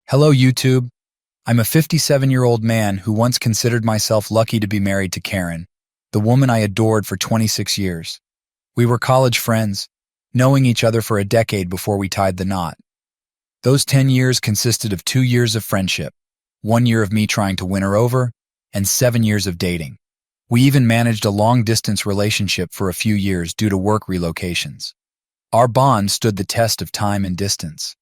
Hello, YouTube. I'm a 57-year-old man who once considered myself lucky to be married to Karen, the woman I adored for 26 years. We were college friends, knowing each other for a decade before we tied the knot. Those 10 years consisted of 2 years of friendship, 1 year of me trying to win her over, and 7 years of dating. We even managed a long-distance relationship for a few years due to work relocations. Our bond stood the test of time and distance.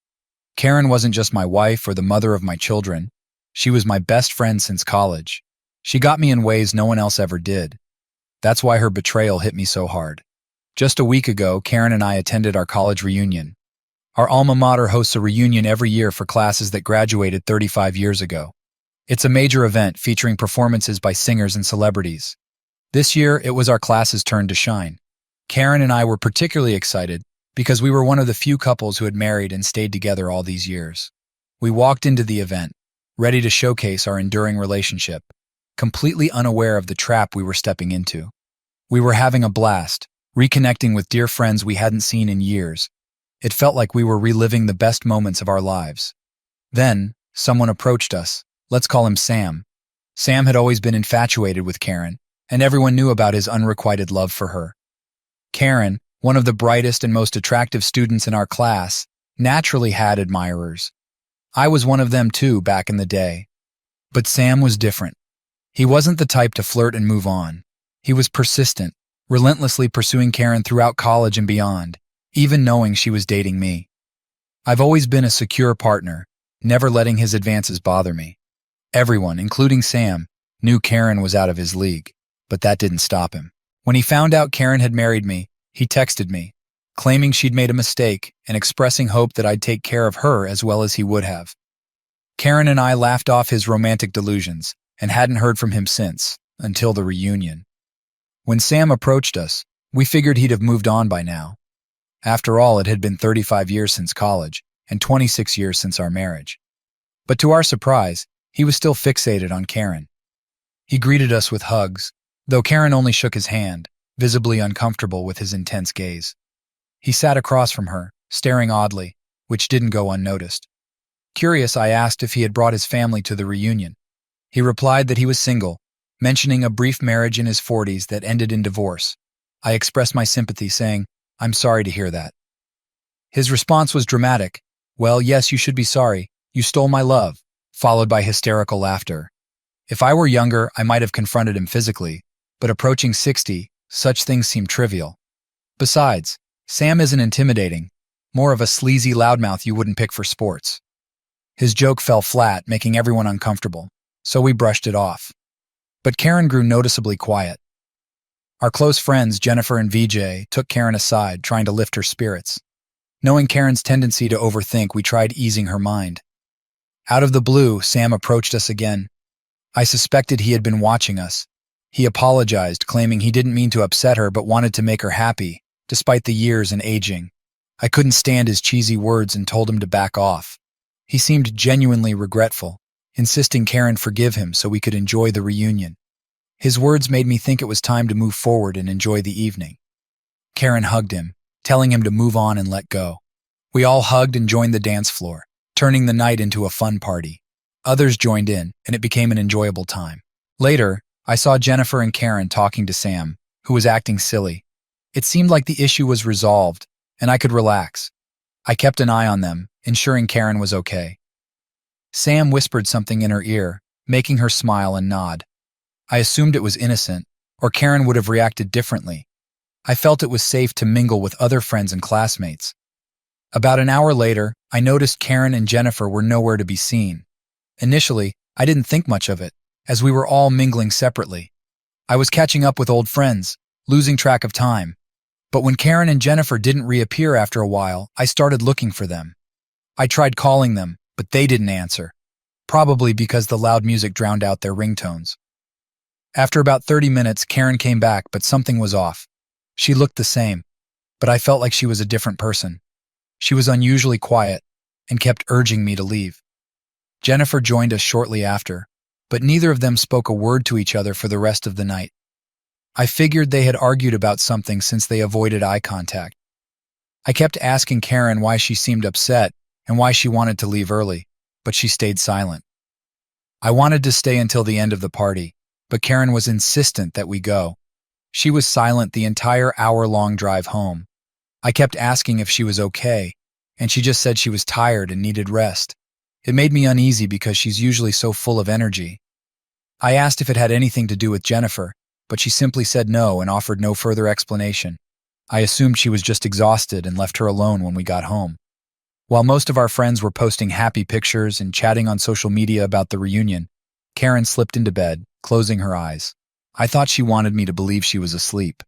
Karen wasn't just my wife or the mother of my children. She was my best friend since college. She got me in ways no one else ever did. That's why her betrayal hit me so hard. Just a week ago, Karen and I attended our college reunion. Our alma mater hosts a reunion every year for classes that graduated 35 years ago. It's a major event featuring performances by singers and celebrities. This year, it was our class's turn to shine. Karen and I were particularly excited because we were one of the few couples who had married and stayed together all these years. We walked into the event, ready to showcase our enduring relationship, completely unaware of the trap we were stepping into. We were having a blast, reconnecting with dear friends we hadn't seen in years. It felt like we were reliving the best moments of our lives. Then, someone approached us. Let's call him Sam. Sam had always been infatuated with Karen, and everyone knew about his unrequited love for her. Karen, one of the brightest and most attractive students in our class, naturally had admirers. I was one of them too back in the day. But Sam was different. He wasn't the type to flirt and move on. He was persistent, relentlessly pursuing Karen throughout college and beyond, even knowing she was dating me. I've always been a secure partner, never letting his advances bother me. Everyone, including Sam, knew Karen was out of his league, but that didn't stop him. When he found out Karen had married me, he texted me, claiming she'd made a mistake and expressing hope that I'd take care of her as well as he would have. Karen and I laughed off his romantic delusions and hadn't heard from him since, until the reunion. When Sam approached us, we figured he'd have moved on by now. After all, it had been 35 years since college and 26 years since our marriage. But to our surprise, he was still fixated on Karen. He greeted us with hugs, though Karen only shook his hand, visibly uncomfortable with his intense gaze. He sat across from her, staring oddly, which didn't go unnoticed. Curious, I asked if he had brought his family to the reunion. He replied that he was single, mentioning a brief marriage in his 40s that ended in divorce. I expressed my sympathy, saying, "I'm sorry to hear that." His response was dramatic. "Well, yes, you should be sorry. You stole my love," followed by hysterical laughter. If I were younger, I might have confronted him physically, but approaching 60, such things seem trivial. Besides, Sam isn't intimidating, more of a sleazy loudmouth you wouldn't pick for sports. His joke fell flat, making everyone uncomfortable, so we brushed it off. But Karen grew noticeably quiet. Our close friends, Jennifer and VJ, took Karen aside, trying to lift her spirits. Knowing Karen's tendency to overthink, we tried easing her mind. Out of the blue, Sam approached us again. I suspected he had been watching us. He apologized, claiming he didn't mean to upset her but wanted to make her happy, despite the years and aging. I couldn't stand his cheesy words and told him to back off. He seemed genuinely regretful, insisting Karen forgive him so we could enjoy the reunion. His words made me think it was time to move forward and enjoy the evening. Karen hugged him, telling him to move on and let go. We all hugged and joined the dance floor, turning the night into a fun party. Others joined in, and it became an enjoyable time. Later, I saw Jennifer and Karen talking to Sam, who was acting silly. It seemed like the issue was resolved, and I could relax. I kept an eye on them, ensuring Karen was okay. Sam whispered something in her ear, making her smile and nod. I assumed it was innocent, or Karen would have reacted differently. I felt it was safe to mingle with other friends and classmates. About an hour later, I noticed Karen and Jennifer were nowhere to be seen. Initially, I didn't think much of it, as we were all mingling separately. I was catching up with old friends, losing track of time. But when Karen and Jennifer didn't reappear after a while, I started looking for them. I tried calling them, but they didn't answer, probably because the loud music drowned out their ringtones. After about 30 minutes, Karen came back, but something was off. She looked the same, but I felt like she was a different person. She was unusually quiet and kept urging me to leave. Jennifer joined us shortly after, but neither of them spoke a word to each other for the rest of the night. I figured they had argued about something since they avoided eye contact. I kept asking Karen why she seemed upset and why she wanted to leave early, but she stayed silent. I wanted to stay until the end of the party, but Karen was insistent that we go. She was silent the entire hour-long drive home. I kept asking if she was okay, and she just said she was tired and needed rest. It made me uneasy because she's usually so full of energy. I asked if it had anything to do with Jennifer, but she simply said no and offered no further explanation. I assumed she was just exhausted and left her alone when we got home. While most of our friends were posting happy pictures and chatting on social media about the reunion, Karen slipped into bed, closing her eyes. I thought she wanted me to believe she was asleep.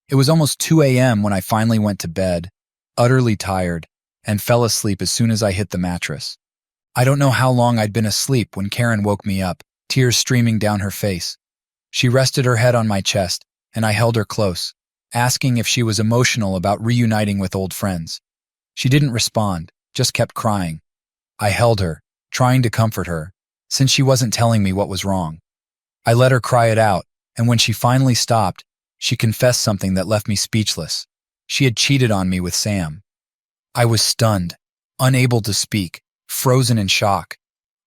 It was almost 2 a.m. when I finally went to bed, utterly tired, and fell asleep as soon as I hit the mattress. I don't know how long I'd been asleep when Karen woke me up, tears streaming down her face. She rested her head on my chest, and I held her close, asking if she was emotional about reuniting with old friends. She didn't respond, just kept crying. I held her, trying to comfort her, since she wasn't telling me what was wrong. I let her cry it out, and when she finally stopped, she confessed something that left me speechless. She had cheated on me with Sam. I was stunned, unable to speak, frozen in shock.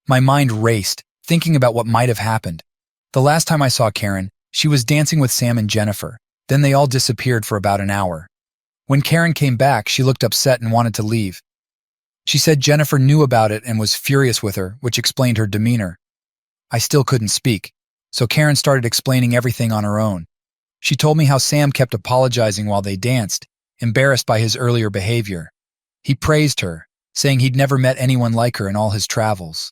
My mind raced, thinking about what might have happened. The last time I saw Karen, she was dancing with Sam and Jennifer. Then they all disappeared for about an hour. When Karen came back, she looked upset and wanted to leave. She said Jennifer knew about it and was furious with her, which explained her demeanor. I still couldn't speak, so Karen started explaining everything on her own. She told me how Sam kept apologizing while they danced, embarrassed by his earlier behavior. He praised her, saying he'd never met anyone like her in all his travels.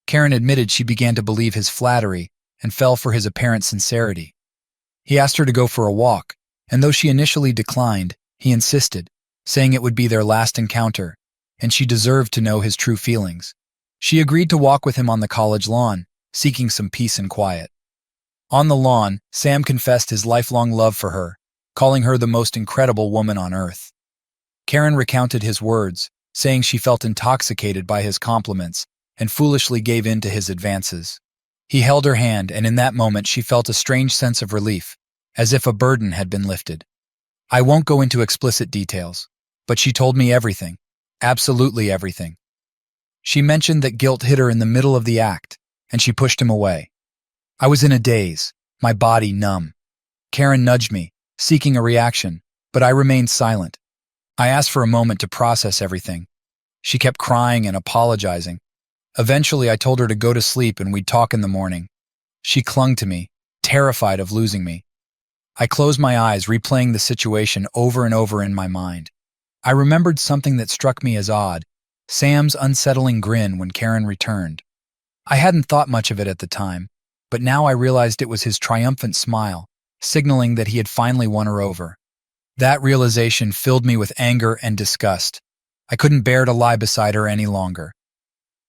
Karen admitted she began to believe his flattery and fell for his apparent sincerity. He asked her to go for a walk, and though she initially declined, he insisted, saying it would be their last encounter, and she deserved to know his true feelings. She agreed to walk with him on the college lawn, seeking some peace and quiet. On the lawn, Sam confessed his lifelong love for her, calling her the most incredible woman on earth. Karen recounted his words, saying she felt intoxicated by his compliments and foolishly gave in to his advances. He held her hand, and in that moment she felt a strange sense of relief, as if a burden had been lifted. I won't go into explicit details, but she told me everything, absolutely everything. She mentioned that guilt hit her in the middle of the act, and she pushed him away. I was in a daze, my body numb. Karen nudged me, seeking a reaction, but I remained silent. I asked for a moment to process everything. She kept crying and apologizing. Eventually, I told her to go to sleep and we'd talk in the morning. She clung to me, terrified of losing me. I closed my eyes, replaying the situation over and over in my mind. I remembered something that struck me as odd, Sam's unsettling grin when Karen returned. I hadn't thought much of it at the time, but now I realized it was his triumphant smile, signaling that he had finally won her over. That realization filled me with anger and disgust. I couldn't bear to lie beside her any longer.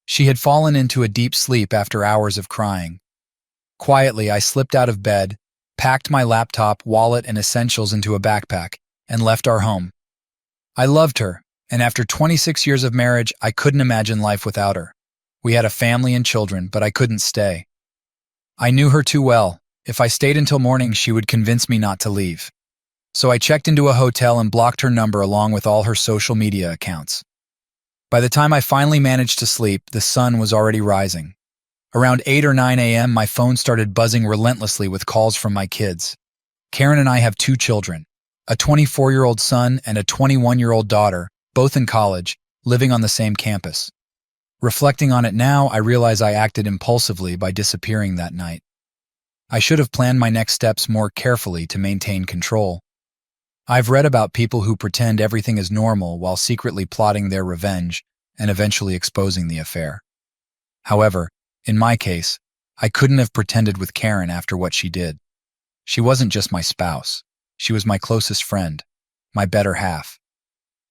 She had fallen into a deep sleep after hours of crying. Quietly, I slipped out of bed, packed my laptop, wallet, and essentials into a backpack, and left our home. I loved her, and after 26 years of marriage, I couldn't imagine life without her. We had a family and children, but I couldn't stay. I knew her too well. If I stayed until morning, she would convince me not to leave. So I checked into a hotel and blocked her number along with all her social media accounts. By the time I finally managed to sleep, the sun was already rising. Around 8 or 9 a.m., my phone started buzzing relentlessly with calls from my kids. Karen and I have 2 children, a 24-year-old son and a 21-year-old daughter, both in college, living on the same campus. Reflecting on it now, I realize I acted impulsively by disappearing that night. I should have planned my next steps more carefully to maintain control. I've read about people who pretend everything is normal while secretly plotting their revenge and eventually exposing the affair. However, in my case, I couldn't have pretended with Karen after what she did. She wasn't just my spouse. She was my closest friend, my better half.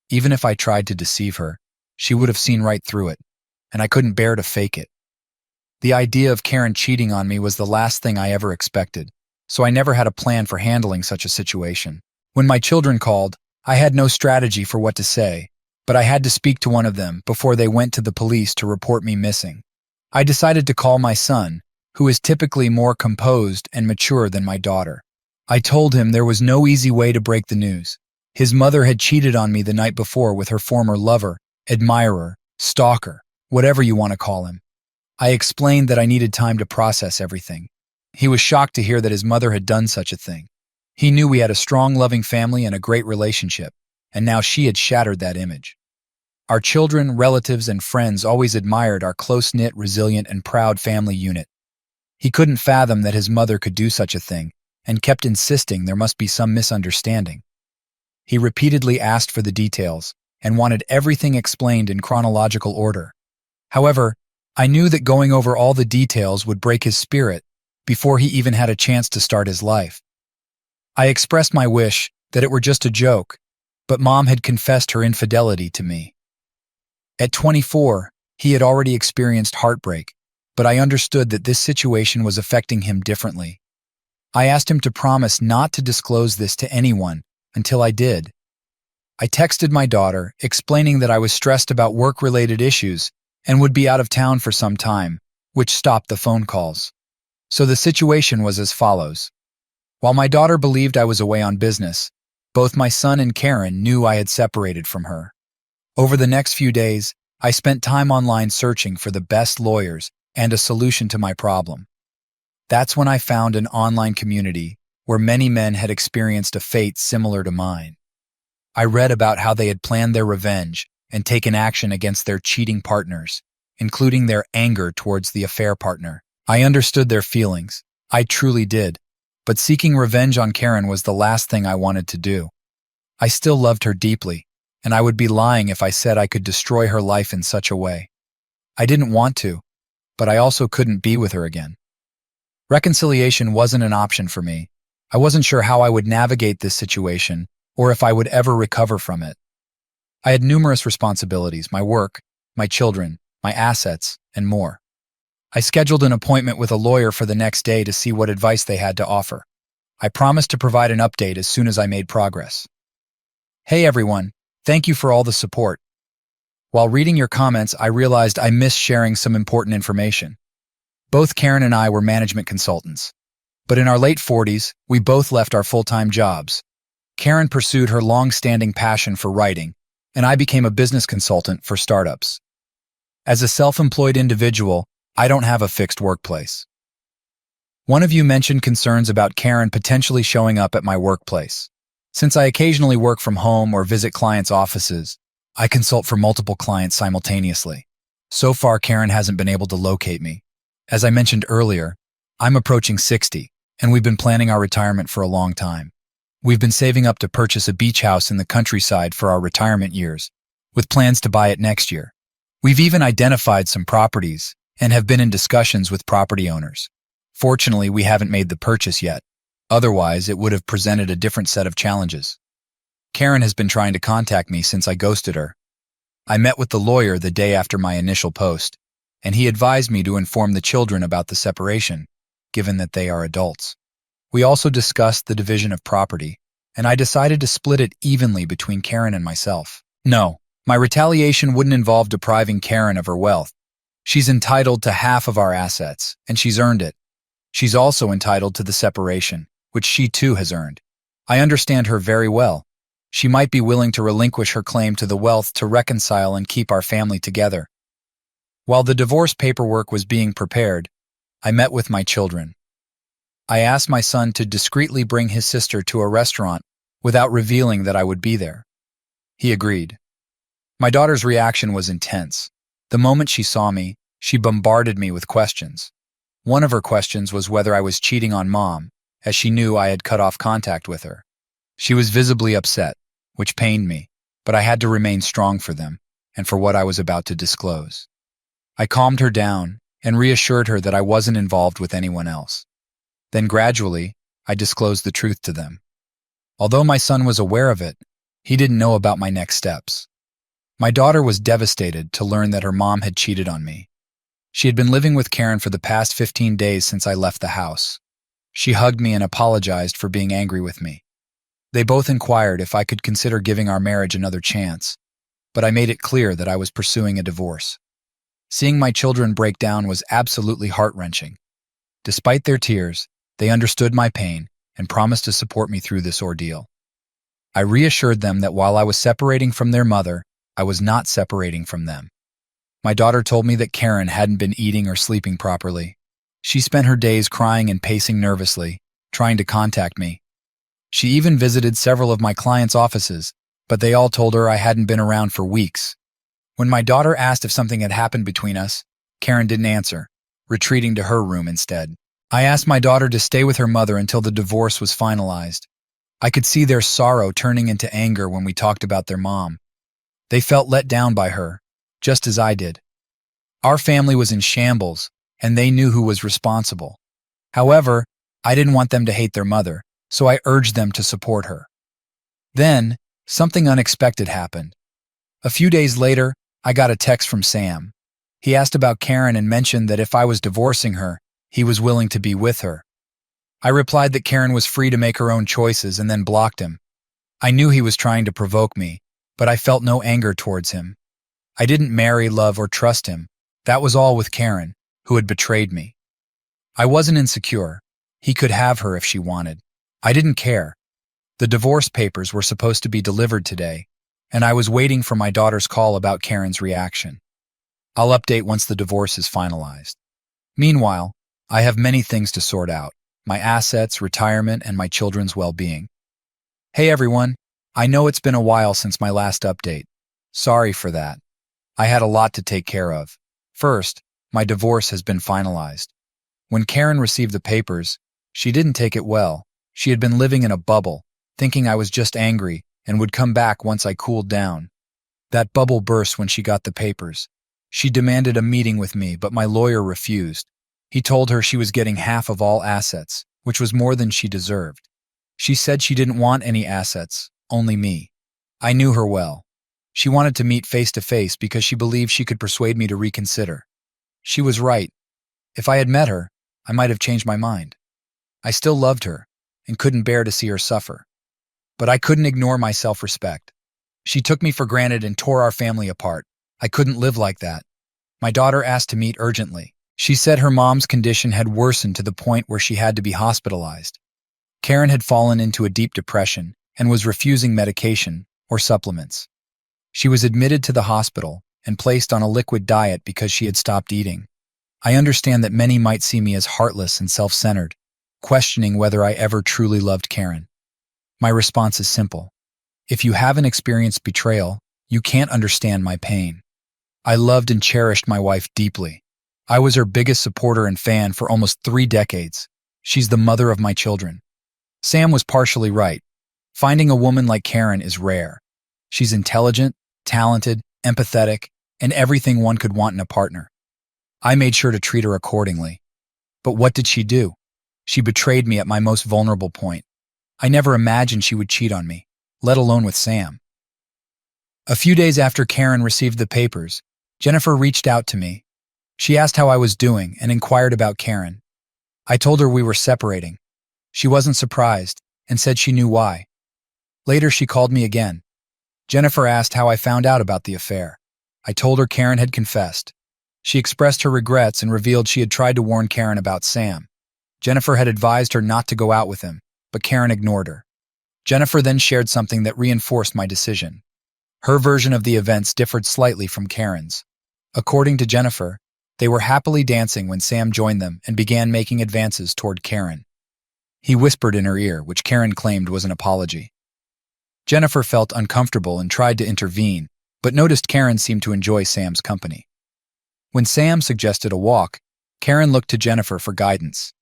Even if I tried to deceive her, she would have seen right through it, and I couldn't bear to fake it. The idea of Karen cheating on me was the last thing I ever expected, so I never had a plan for handling such a situation. When my children called, I had no strategy for what to say, but I had to speak to one of them before they went to the police to report me missing. I decided to call my son, who is typically more composed and mature than my daughter. I told him there was no easy way to break the news. His mother had cheated on me the night before with her former lover, admirer, stalker. whatever you want to call him. I explained that I needed time to process everything. He was shocked to hear that his mother had done such a thing. He knew we had a strong, loving family and a great relationship, and now she had shattered that image. Our children, relatives, and friends always admired our close-knit, resilient, and proud family unit. He couldn't fathom that his mother could do such a thing, and kept insisting there must be some misunderstanding. He repeatedly asked for the details, and wanted everything explained in chronological order. However, I knew that going over all the details would break his spirit before he even had a chance to start his life. I expressed my wish that it were just a joke, but Mom had confessed her infidelity to me. At 24, he had already experienced heartbreak, but I understood that this situation was affecting him differently. I asked him to promise not to disclose this to anyone until I did. I texted my daughter, explaining that I was stressed about work-related issues and would be out of town for some time, which stopped the phone calls. So the situation was as follows. While my daughter believed I was away on business, both my son and Karen knew I had separated from her. Over the next few days, I spent time online searching for the best lawyers and a solution to my problem. That's when I found an online community where many men had experienced a fate similar to mine. I read about how they had planned their revenge and taken action against their cheating partners, including their anger towards the affair partner. I understood their feelings. I truly did. But seeking revenge on Karen was the last thing I wanted to do. I still loved her deeply, and I would be lying if I said I could destroy her life in such a way. I didn't want to, but I also couldn't be with her again. Reconciliation wasn't an option for me. I wasn't sure how I would navigate this situation or if I would ever recover from it. I had numerous responsibilities, my work, my children, my assets, and more. I scheduled an appointment with a lawyer for the next day to see what advice they had to offer. I promised to provide an update as soon as I made progress. Hey everyone, thank you for all the support. While reading your comments, I realized I missed sharing some important information. Both Karen and I were management consultants. But in our late 40s, we both left our full-time jobs. Karen pursued her long-standing passion for writing, and I became a business consultant for startups. As a self-employed individual, I don't have a fixed workplace. One of you mentioned concerns about Karen potentially showing up at my workplace. Since I occasionally work from home or visit clients' offices, I consult for multiple clients simultaneously. So far, Karen hasn't been able to locate me. As I mentioned earlier, I'm approaching 60, and we've been planning our retirement for a long time. We've been saving up to purchase a beach house in the countryside for our retirement years, with plans to buy it next year. We've even identified some properties and have been in discussions with property owners. Fortunately, we haven't made the purchase yet. Otherwise, it would have presented a different set of challenges. Karen has been trying to contact me since I ghosted her. I met with the lawyer the day after my initial post, and he advised me to inform the children about the separation, given that they are adults. We also discussed the division of property, and I decided to split it evenly between Karen and myself. No, my retaliation wouldn't involve depriving Karen of her wealth. She's entitled to half of our assets, and she's earned it. She's also entitled to the separation, which she too has earned. I understand her very well. She might be willing to relinquish her claim to the wealth to reconcile and keep our family together. While the divorce paperwork was being prepared, I met with my children. I asked my son to discreetly bring his sister to a restaurant without revealing that I would be there. He agreed. My daughter's reaction was intense. The moment she saw me, she bombarded me with questions. One of her questions was whether I was cheating on Mom, as she knew I had cut off contact with her. She was visibly upset, which pained me, but I had to remain strong for them and for what I was about to disclose. I calmed her down and reassured her that I wasn't involved with anyone else. Then gradually, I disclosed the truth to them. Although my son was aware of it, he didn't know about my next steps. My daughter was devastated to learn that her mom had cheated on me. She had been living with Karen for the past 15 days since I left the house. She hugged me and apologized for being angry with me. They both inquired if I could consider giving our marriage another chance, but I made it clear that I was pursuing a divorce. Seeing my children break down was absolutely heart-wrenching. Despite their tears, they understood my pain and promised to support me through this ordeal. I reassured them that while I was separating from their mother, I was not separating from them. My daughter told me that Karen hadn't been eating or sleeping properly. She spent her days crying and pacing nervously, trying to contact me. She even visited several of my clients' offices, but they all told her I hadn't been around for weeks. When my daughter asked if something had happened between us, Karen didn't answer, retreating to her room instead. I asked my daughter to stay with her mother until the divorce was finalized. I could see their sorrow turning into anger when we talked about their mom. They felt let down by her, just as I did. Our family was in shambles, and they knew who was responsible. However, I didn't want them to hate their mother, so I urged them to support her. Then, something unexpected happened. A few days later, I got a text from Sam. He asked about Karen and mentioned that if I was divorcing her, he was willing to be with her. I replied that Karen was free to make her own choices and then blocked him. I knew he was trying to provoke me, but I felt no anger towards him. I didn't marry, love, or trust him. That was all with Karen, who had betrayed me. I wasn't insecure. He could have her if she wanted. I didn't care. The divorce papers were supposed to be delivered today, and I was waiting for my daughter's call about Karen's reaction. I'll update once the divorce is finalized. Meanwhile, I have many things to sort out: my assets, retirement, and my children's well-being. Hey everyone, I know it's been a while since my last update. Sorry for that. I had a lot to take care of. First, my divorce has been finalized. When Karen received the papers, she didn't take it well. She had been living in a bubble, thinking I was just angry and would come back once I cooled down. That bubble burst when she got the papers. She demanded a meeting with me, but my lawyer refused. He told her she was getting half of all assets, which was more than she deserved. She said she didn't want any assets, only me. I knew her well. She wanted to meet face to face because she believed she could persuade me to reconsider. She was right. If I had met her, I might have changed my mind. I still loved her and couldn't bear to see her suffer. But I couldn't ignore my self-respect. She took me for granted and tore our family apart. I couldn't live like that. My daughter asked to meet urgently. She said her mom's condition had worsened to the point where she had to be hospitalized. Karen had fallen into a deep depression and was refusing medication or supplements. She was admitted to the hospital and placed on a liquid diet because she had stopped eating. I understand that many might see me as heartless and self-centered, questioning whether I ever truly loved Karen. My response is simple. If you haven't experienced betrayal, you can't understand my pain. I loved and cherished my wife deeply. I was her biggest supporter and fan for almost 3 decades. She's the mother of my children. Sam was partially right. Finding a woman like Karen is rare. She's intelligent, talented, empathetic, and everything one could want in a partner. I made sure to treat her accordingly. But what did she do? She betrayed me at my most vulnerable point. I never imagined she would cheat on me, let alone with Sam. A few days after Karen received the papers, Jennifer reached out to me. She asked how I was doing and inquired about Karen. I told her we were separating. She wasn't surprised and said she knew why. Later, she called me again. Jennifer asked how I found out about the affair. I told her Karen had confessed. She expressed her regrets and revealed she had tried to warn Karen about Sam. Jennifer had advised her not to go out with him, but Karen ignored her. Jennifer then shared something that reinforced my decision. Her version of the events differed slightly from Karen's. According to Jennifer, they were happily dancing when Sam joined them and began making advances toward Karen. He whispered in her ear, which Karen claimed was an apology. Jennifer felt uncomfortable and tried to intervene, but noticed Karen seemed to enjoy Sam's company. When Sam suggested a walk, Karen looked to Jennifer for guidance.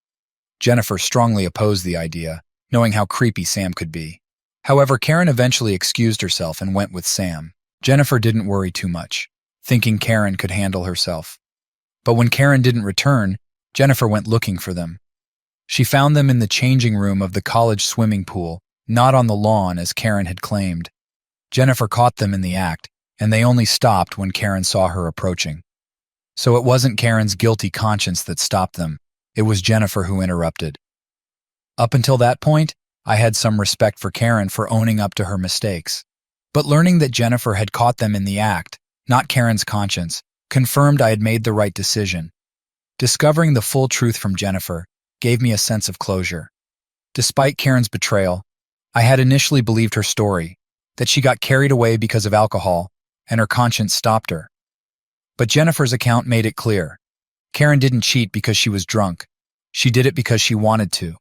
Jennifer strongly opposed the idea, knowing how creepy Sam could be. However, Karen eventually excused herself and went with Sam. Jennifer didn't worry too much, thinking Karen could handle herself. But when Karen didn't return, Jennifer went looking for them. She found them in the changing room of the college swimming pool, not on the lawn as Karen had claimed. Jennifer caught them in the act, and they only stopped when Karen saw her approaching. So it wasn't Karen's guilty conscience that stopped them, it was Jennifer who interrupted. Up until that point, I had some respect for Karen for owning up to her mistakes. But learning that Jennifer had caught them in the act, not Karen's conscience, confirmed I had made the right decision. Discovering the full truth from Jennifer gave me a sense of closure. Despite Karen's betrayal, I had initially believed her story, that she got carried away because of alcohol, and her conscience stopped her. But Jennifer's account made it clear. Karen didn't cheat because she was drunk. She did it because she wanted to.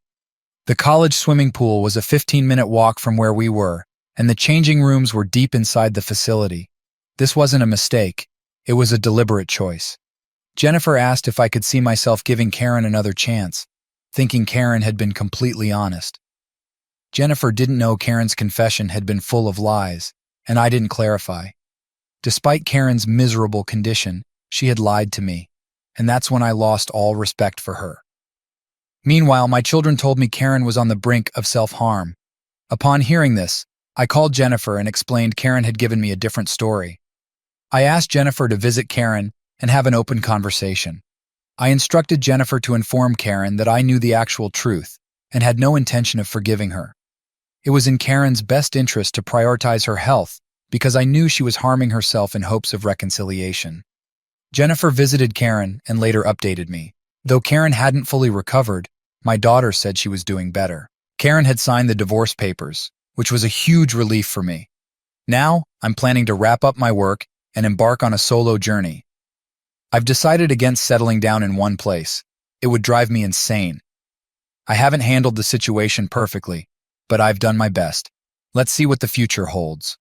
The college swimming pool was a 15-minute walk from where we were, and the changing rooms were deep inside the facility. This wasn't a mistake. It was a deliberate choice. Jennifer asked if I could see myself giving Karen another chance, thinking Karen had been completely honest. Jennifer didn't know Karen's confession had been full of lies, and I didn't clarify. Despite Karen's miserable condition, she had lied to me, and that's when I lost all respect for her. Meanwhile, my children told me Karen was on the brink of self-harm. Upon hearing this, I called Jennifer and explained Karen had given me a different story. I asked Jennifer to visit Karen and have an open conversation. I instructed Jennifer to inform Karen that I knew the actual truth and had no intention of forgiving her. It was in Karen's best interest to prioritize her health because I knew she was harming herself in hopes of reconciliation. Jennifer visited Karen and later updated me. Though Karen hadn't fully recovered, my daughter said she was doing better. Karen had signed the divorce papers, which was a huge relief for me. Now, I'm planning to wrap up my work and embark on a solo journey. I've decided against settling down in one place. It would drive me insane. I haven't handled the situation perfectly, but I've done my best. Let's see what the future holds.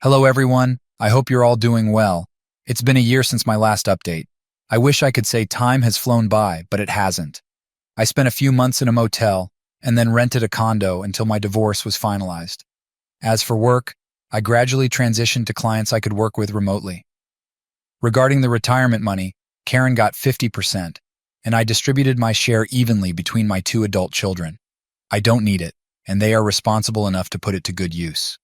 Hello everyone, I hope you're all doing well. It's been a year since my last update. I wish I could say time has flown by, but it hasn't. I spent a few months in a motel and then rented a condo until my divorce was finalized. As for work, I gradually transitioned to clients I could work with remotely. Regarding the retirement money, Karen got 50%, and I distributed my share evenly between my 2 adult children. I don't need it, and they are responsible enough to put it to good use.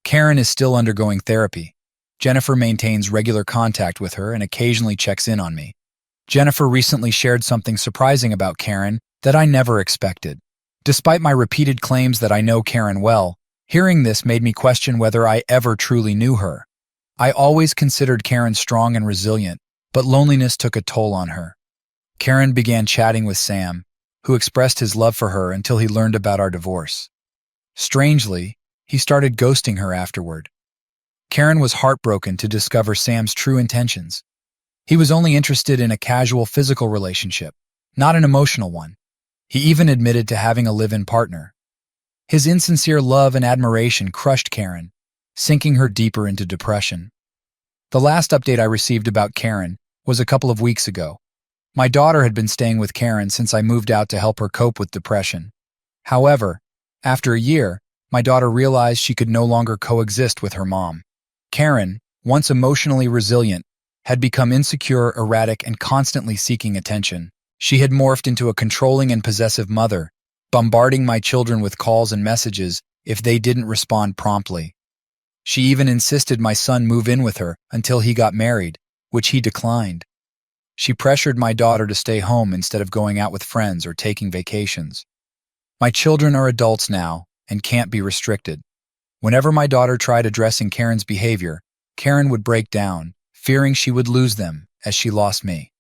Karen is still undergoing therapy. Jennifer maintains regular contact with her and occasionally checks in on me. Jennifer recently shared something surprising about Karen that I never expected. Despite my repeated claims that I know Karen well, hearing this made me question whether I ever truly knew her. I always considered Karen strong and resilient, but loneliness took a toll on her. Karen began chatting with Sam, who expressed his love for her until he learned about our divorce. Strangely, he started ghosting her afterward. Karen was heartbroken to discover Sam's true intentions. He was only interested in a casual physical relationship, not an emotional one. He even admitted to having a live-in partner. His insincere love and admiration crushed Karen, sinking her deeper into depression. The last update I received about Karen was a couple of weeks ago. My daughter had been staying with Karen since I moved out to help her cope with depression. However, after a year, my daughter realized she could no longer coexist with her mom. Karen, once emotionally resilient, had become insecure, erratic, and constantly seeking attention. She had morphed into a controlling and possessive mother, bombarding my children with calls and messages if they didn't respond promptly. She even insisted my son move in with her until he got married, which he declined. She pressured my daughter to stay home instead of going out with friends or taking vacations. My children are adults now and can't be restricted. Whenever my daughter tried addressing Karen's behavior, Karen would break down, fearing she would lose them as she lost me.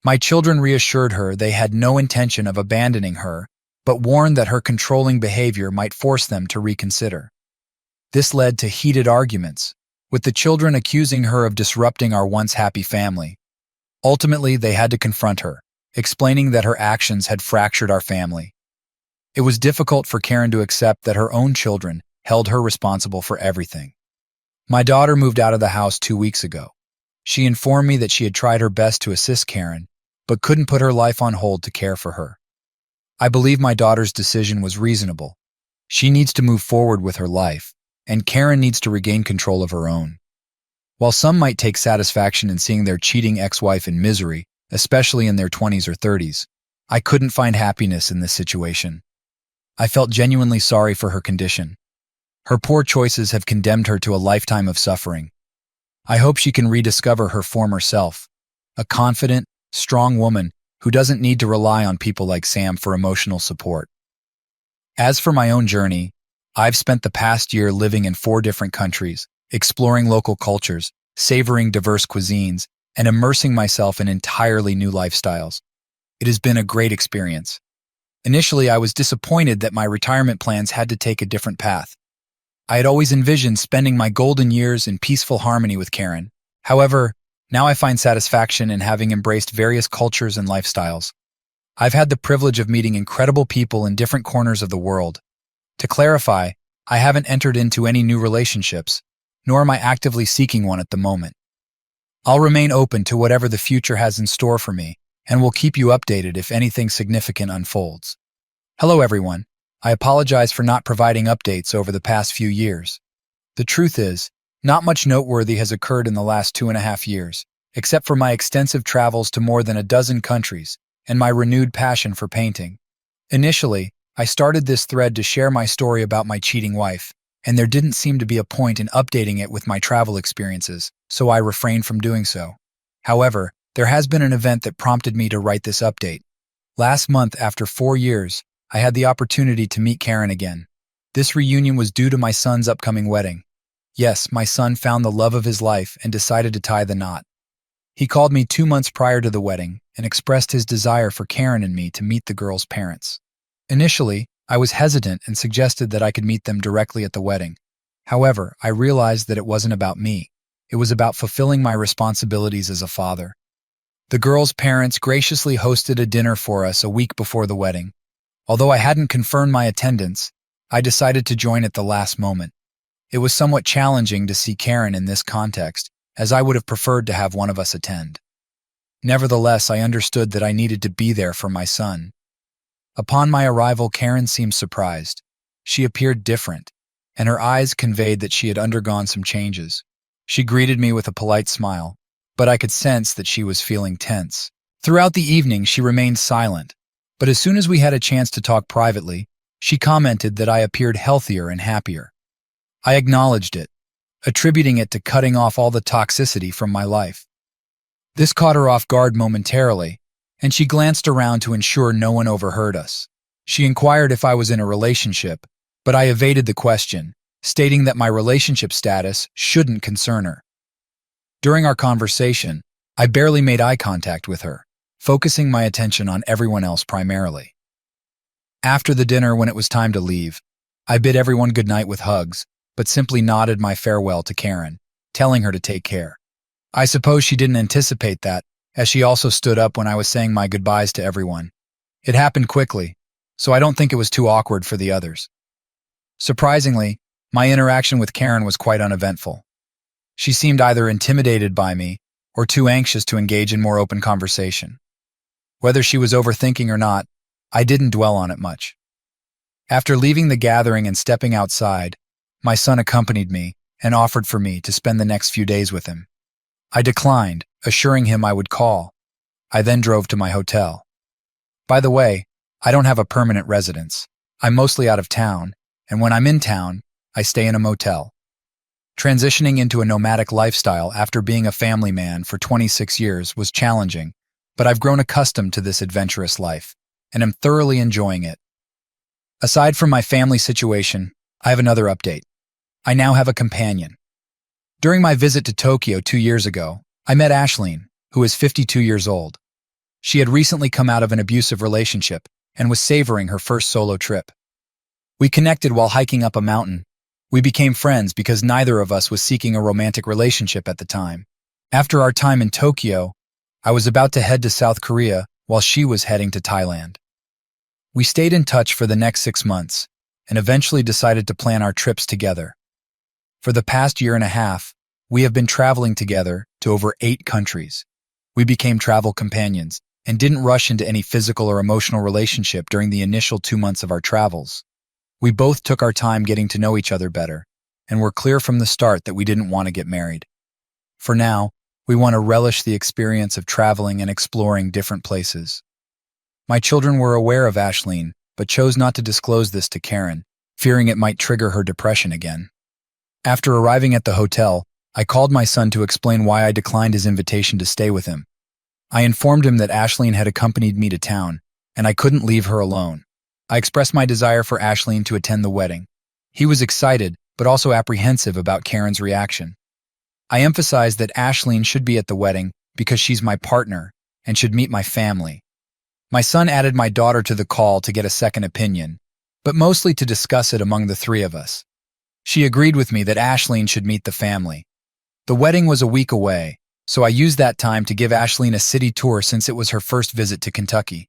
My children reassured her they had no intention of abandoning her, but warned that her controlling behavior might force them to reconsider. This led to heated arguments, with the children accusing her of disrupting our once happy family. Ultimately, they had to confront her, explaining that her actions had fractured our family. It was difficult for Karen to accept that her own children held her responsible for everything. My daughter moved out of the house 2 weeks ago. She informed me that she had tried her best to assist Karen, but couldn't put her life on hold to care for her. I believe my daughter's decision was reasonable. She needs to move forward with her life, and Karen needs to regain control of her own. While some might take satisfaction in seeing their cheating ex-wife in misery, especially in their 20s or 30s, I couldn't find happiness in this situation. I felt genuinely sorry for her condition. Her poor choices have condemned her to a lifetime of suffering. I hope she can rediscover her former self, a confident, strong woman who doesn't need to rely on people like Sam for emotional support. As for my own journey, I've spent the past year living in 4 different countries, exploring local cultures, savoring diverse cuisines, and immersing myself in entirely new lifestyles. It has been a great experience. Initially, I was disappointed that my retirement plans had to take a different path. I had always envisioned spending my golden years in peaceful harmony with Karen. However, Now I find satisfaction in having embraced various cultures and lifestyles. I've had the privilege of meeting incredible people in different corners of the world. To clarify, I haven't entered into any new relationships, nor am I actively seeking one at the moment. I'll remain open to whatever the future has in store for me, and will keep you updated if anything significant unfolds. Hello everyone. I apologize for not providing updates over the past few years. The truth is, not much noteworthy has occurred in the last 2.5 years, except for my extensive travels to more than a dozen countries and my renewed passion for painting. Initially, I started this thread to share my story about my cheating wife, and there didn't seem to be a point in updating it with my travel experiences, so I refrained from doing so. However, there has been an event that prompted me to write this update. Last month, after 4 years, I had the opportunity to meet Karen again. This reunion was due to my son's upcoming wedding. Yes, my son found the love of his life and decided to tie the knot. He called me 2 months prior to the wedding and expressed his desire for Karen and me to meet the girl's parents. Initially, I was hesitant and suggested that I could meet them directly at the wedding. However, I realized that it wasn't about me. It was about fulfilling my responsibilities as a father. The girl's parents graciously hosted a dinner for us a week before the wedding. Although I hadn't confirmed my attendance, I decided to join at the last moment. It was somewhat challenging to see Karen in this context, as I would have preferred to have one of us attend. Nevertheless, I understood that I needed to be there for my son. Upon my arrival, Karen seemed surprised. She appeared different, and her eyes conveyed that she had undergone some changes. She greeted me with a polite smile, but I could sense that she was feeling tense. Throughout the evening, she remained silent, but as soon as we had a chance to talk privately, she commented that I appeared healthier and happier. I acknowledged it, attributing it to cutting off all the toxicity from my life. This caught her off guard momentarily, and she glanced around to ensure no one overheard us. She inquired if I was in a relationship, but I evaded the question, stating that my relationship status shouldn't concern her. During our conversation, I barely made eye contact with her, focusing my attention on everyone else primarily. After the dinner, when it was time to leave, I bid everyone goodnight with hugs, but simply nodded my farewell to Karen, telling her to take care. I suppose she didn't anticipate that, as she also stood up when I was saying my goodbyes to everyone. It happened quickly, so I don't think it was too awkward for the others. Surprisingly, my interaction with Karen was quite uneventful. She seemed either intimidated by me or too anxious to engage in more open conversation. Whether she was overthinking or not, I didn't dwell on it much. After leaving the gathering and stepping outside, my son accompanied me and offered for me to spend the next few days with him. I declined, assuring him I would call. I then drove to my hotel. By the way, I don't have a permanent residence. I'm mostly out of town, and when I'm in town, I stay in a motel. Transitioning into a nomadic lifestyle after being a family man for 26 years was challenging, but I've grown accustomed to this adventurous life, and am thoroughly enjoying it. Aside from my family situation, I have another update. I now have a companion. During my visit to Tokyo 2 years ago, I met Ashleen, who is 52 years old. She had recently come out of an abusive relationship and was savoring her first solo trip. We connected while hiking up a mountain. We became friends because neither of us was seeking a romantic relationship at the time. After our time in Tokyo, I was about to head to South Korea while she was heading to Thailand. We stayed in touch for the next 6 months and eventually decided to plan our trips together. For the past year and a half, we have been traveling together to over 8 countries. We became travel companions and didn't rush into any physical or emotional relationship during the initial 2 months of our travels. We both took our time getting to know each other better and were clear from the start that we didn't want to get married. For now, we want to relish the experience of traveling and exploring different places. My children were aware of Ashleen, but chose not to disclose this to Karen, fearing it might trigger her depression again. After arriving at the hotel, I called my son to explain why I declined his invitation to stay with him. I informed him that Ashleen had accompanied me to town, and I couldn't leave her alone. I expressed my desire for Ashleen to attend the wedding. He was excited, but also apprehensive about Karen's reaction. I emphasized that Ashleen should be at the wedding because she's my partner and should meet my family. My son added my daughter to the call to get a second opinion, but mostly to discuss it among the 3 of us. She agreed with me that Ashleen should meet the family. The wedding was a week away, So I used that time to give Ashleen a city tour since it was her first visit to Kentucky.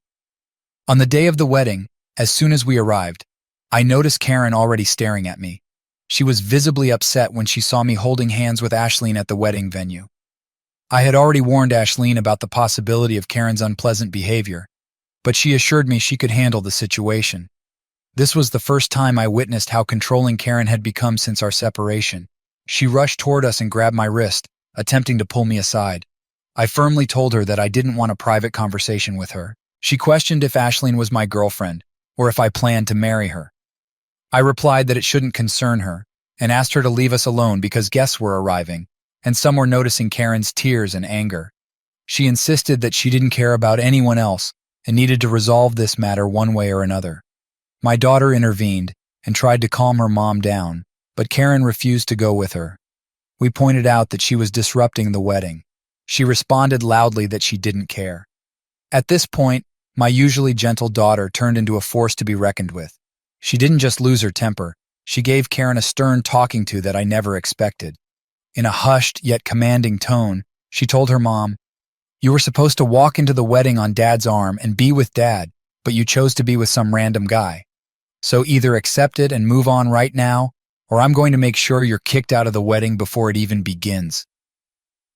On the day of the wedding, as soon as we arrived, I noticed Karen already staring at me. She was visibly upset when she saw me holding hands with Ashleen at the wedding venue. I had already warned Ashleen about the possibility of Karen's unpleasant behavior, but she assured me she could handle the situation. This was the first time I witnessed how controlling Karen had become since our separation. She rushed toward us and grabbed my wrist, attempting to pull me aside. I firmly told her that I didn't want a private conversation with her. She questioned if Ashleen was my girlfriend, or if I planned to marry her. I replied that it shouldn't concern her, and asked her to leave us alone because guests were arriving, and some were noticing Karen's tears and anger. She insisted that she didn't care about anyone else and needed to resolve this matter one way or another. My daughter intervened and tried to calm her mom down, but Karen refused to go with her. We pointed out that she was disrupting the wedding. She responded loudly that she didn't care. At this point, my usually gentle daughter turned into a force to be reckoned with. She didn't just lose her temper, she gave Karen a stern talking to that I never expected. In a hushed yet commanding tone, she told her mom, "You were supposed to walk into the wedding on Dad's arm and be with Dad, but you chose to be with some random guy. So either accept it and move on right now, or I'm going to make sure you're kicked out of the wedding before it even begins."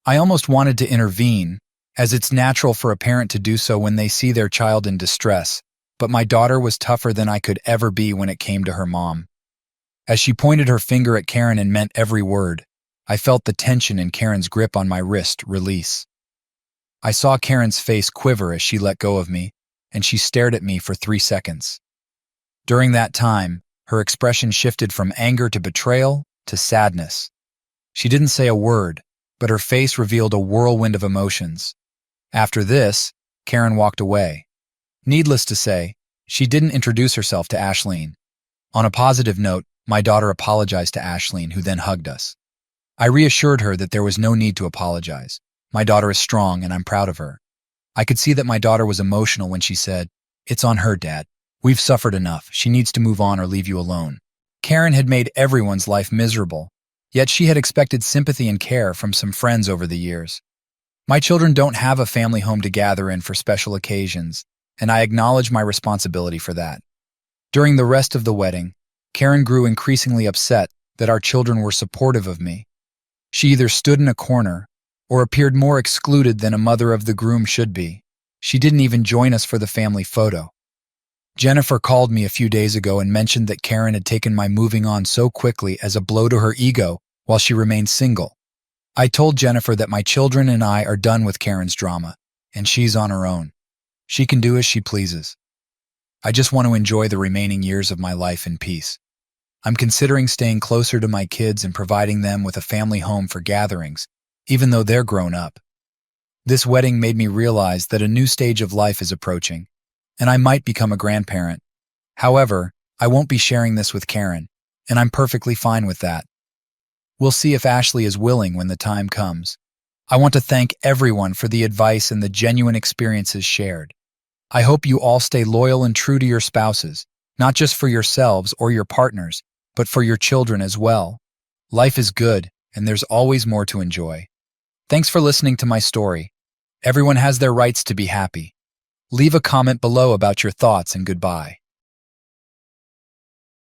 I almost wanted to intervene, as it's natural for a parent to do so when they see their child in distress, but my daughter was tougher than I could ever be when it came to her mom. As she pointed her finger at Karen and meant every word, I felt the tension in Karen's grip on my wrist release. I saw Karen's face quiver as she let go of me, and she stared at me for 3 seconds. During that time, her expression shifted from anger to betrayal to sadness. She didn't say a word, but her face revealed a whirlwind of emotions. After this, Karen walked away. Needless to say, she didn't introduce herself to Ashleen. On a positive note, my daughter apologized to Ashleen, who then hugged us. I reassured her that there was no need to apologize. My daughter is strong, and I'm proud of her. I could see that my daughter was emotional when she said, "It's on her, Dad. We've suffered enough. She needs to move on or leave you alone." Karen had made everyone's life miserable, yet she had expected sympathy and care from some friends over the years. My children don't have a family home to gather in for special occasions, and I acknowledge my responsibility for that. During the rest of the wedding, Karen grew increasingly upset that our children were supportive of me. She either stood in a corner or appeared more excluded than a mother of the groom should be. She didn't even join us for the family photo. Jennifer called me a few days ago and mentioned that Karen had taken my moving on so quickly as a blow to her ego while she remained single. I told Jennifer that my children and I are done with Karen's drama, and she's on her own. She can do as she pleases. I just want to enjoy the remaining years of my life in peace. I'm considering staying closer to my kids and providing them with a family home for gatherings, even though they're grown up. This wedding made me realize that a new stage of life is approaching, and I might become a grandparent. However, I won't be sharing this with Karen, and I'm perfectly fine with that. We'll see if Ashley is willing when the time comes. I want to thank everyone for the advice and the genuine experiences shared. I hope you all stay loyal and true to your spouses, not just for yourselves or your partners, but for your children as well. Life is good, and there's always more to enjoy. Thanks for listening to my story. Everyone has their rights to be happy. Leave a comment below about your thoughts and goodbye.